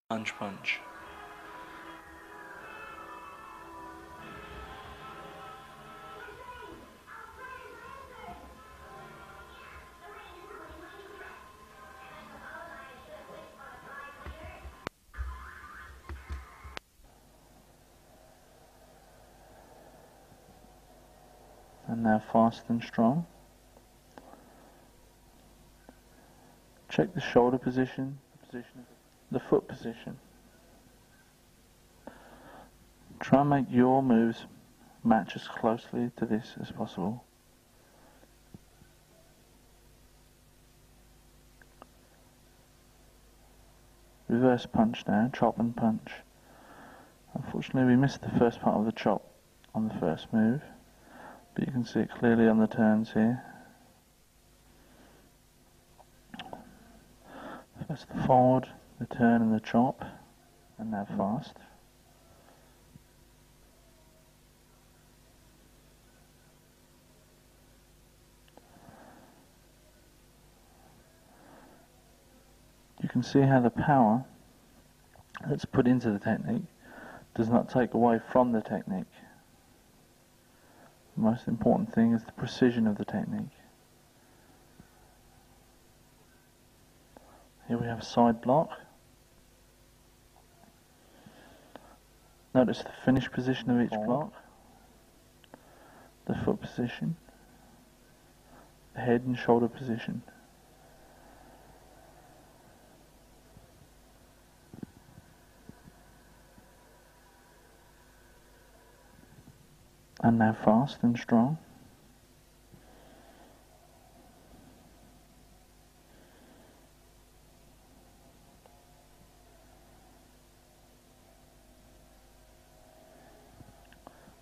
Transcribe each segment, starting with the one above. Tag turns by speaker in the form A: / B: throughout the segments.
A: Punch punch.
B: And now fast and strong. Check the shoulder position, the foot position. Try and make your moves match as closely to this as possible. Reverse punch now, chop and punch. Unfortunately we missed the first part of the chop on the first move, but you can see it clearly on the turns here. First the forward, the turn and the chop, and now fast. You can see how the power that's put into the technique does not take away from the technique. The most important thing is the precision of the technique. Here we have a side block. Notice the finish position of each block, the foot position, the head and shoulder position. And now fast and strong.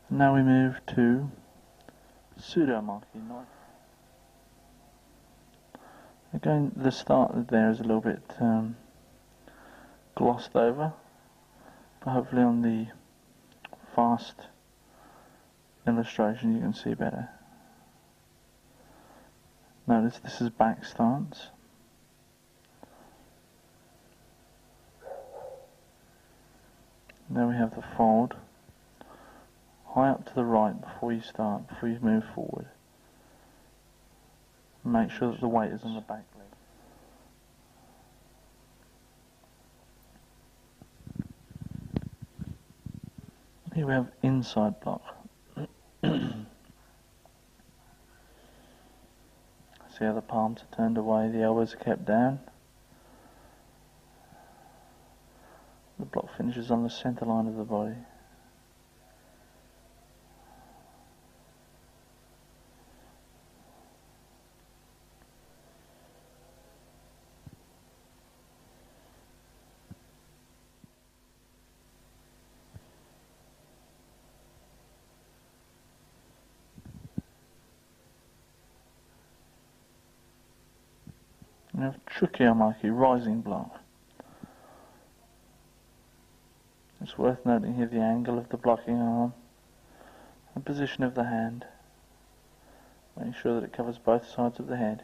B: And now we move to pseudo-monkey knife. Again, the start there is a little bit glossed over, but hopefully on the fast illustration you can see better. Notice this is back stance. Then we have the fold, high up to the right before you start, before you move forward. Make sure that the weight is on the back leg. Here we have inside block. See how the palms are turned away, the elbows are kept down. The block finishes on the center line of the body. We have Chukuyamaki, rising block. It's worth noting here the angle of the blocking arm, the position of the hand, making sure that it covers both sides of the head.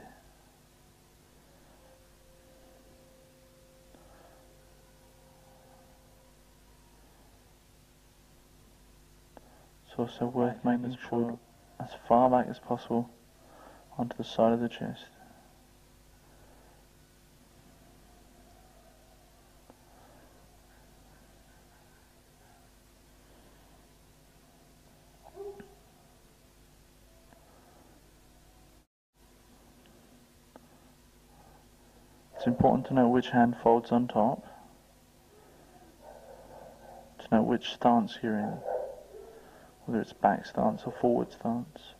B: It's also worth making sure as far back as possible onto the side of the chest. It's important to know which hand folds on top, to know which stance you're in, whether it's back stance or forward stance.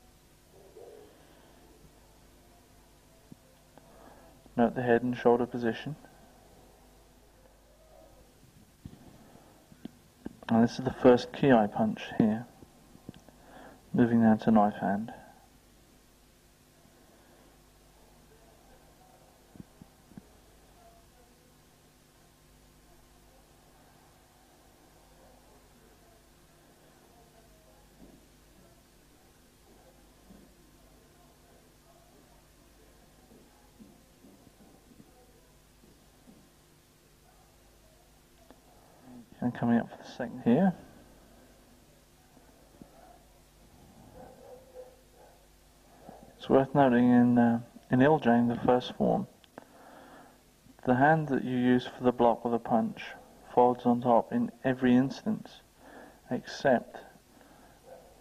B: Note the head and shoulder position. And this is the first ki punch here. Moving now to knife hand. And coming up for the second here. It's worth noting in Iljang, the first form, the hand that you use for the block or the punch folds on top in every instance, except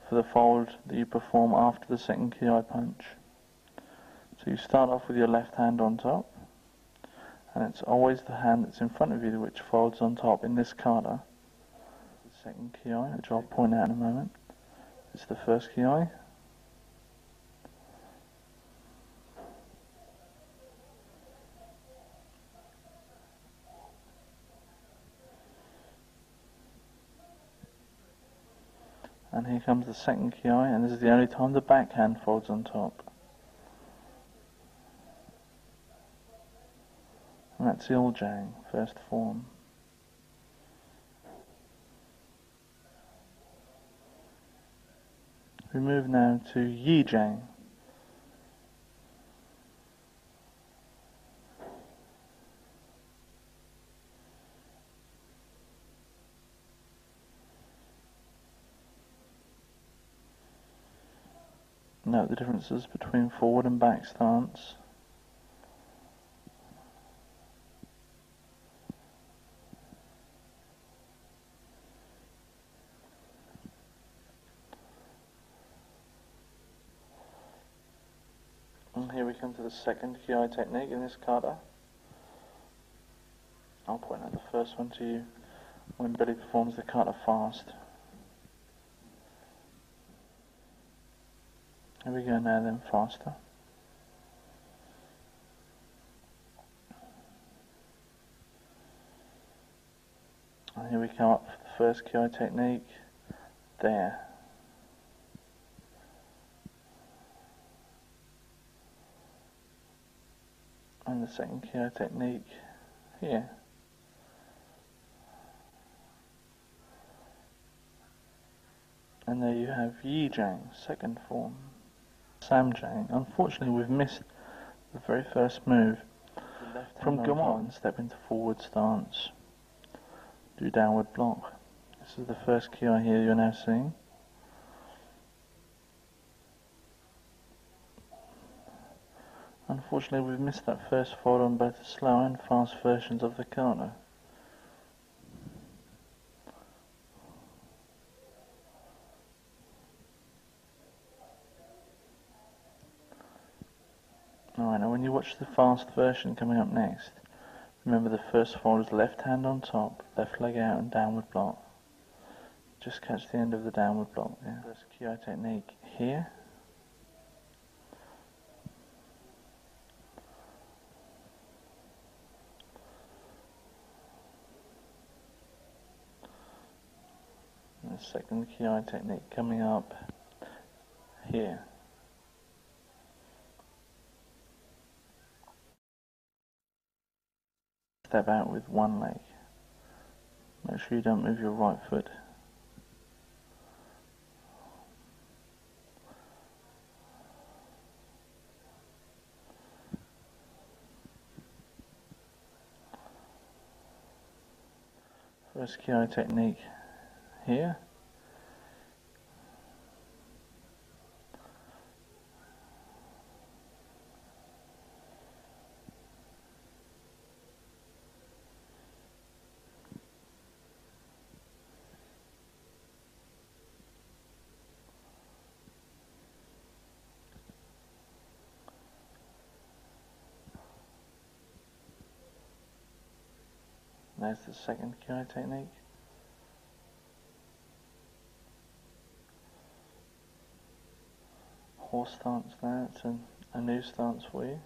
B: for the fold that you perform after the second Kiai punch. So you start off with your left hand on top, and it's always the hand that's in front of you which folds on top in this kata. The second Kiai, which I'll point out in a moment, is the first Kiai. And here comes the second Kiai, and this is the only time the backhand folds on top. And that's Iljang, first form. We move now to Yijang. Note the differences between forward and back stance. And here we come to the second Kiai technique in this kata. I'll point out the first one to you when Billy performs the kata fast. Here we go now then, faster. And here we come up for the first Kiai technique, there. And the second Kiai technique, here. And there you have Yijang, second form. Samjang. Unfortunately, we've missed the very first move. From Gamon, step into forward stance. Do downward block. This is the first Kiai here you're now seeing. Unfortunately, we've missed that first fold on both the slow and fast versions of the kata. Alright, now when you watch the fast version coming up next, remember the first fold is left hand on top, left leg out and downward block. Just catch the end of the downward block there. First Kiai technique here. And the second Kiai technique coming up here. Step out with one leg. Make sure you don't move your right foot. First Kiai technique here. There's the second Kiai technique. Horse stance there, it's a new stance for you.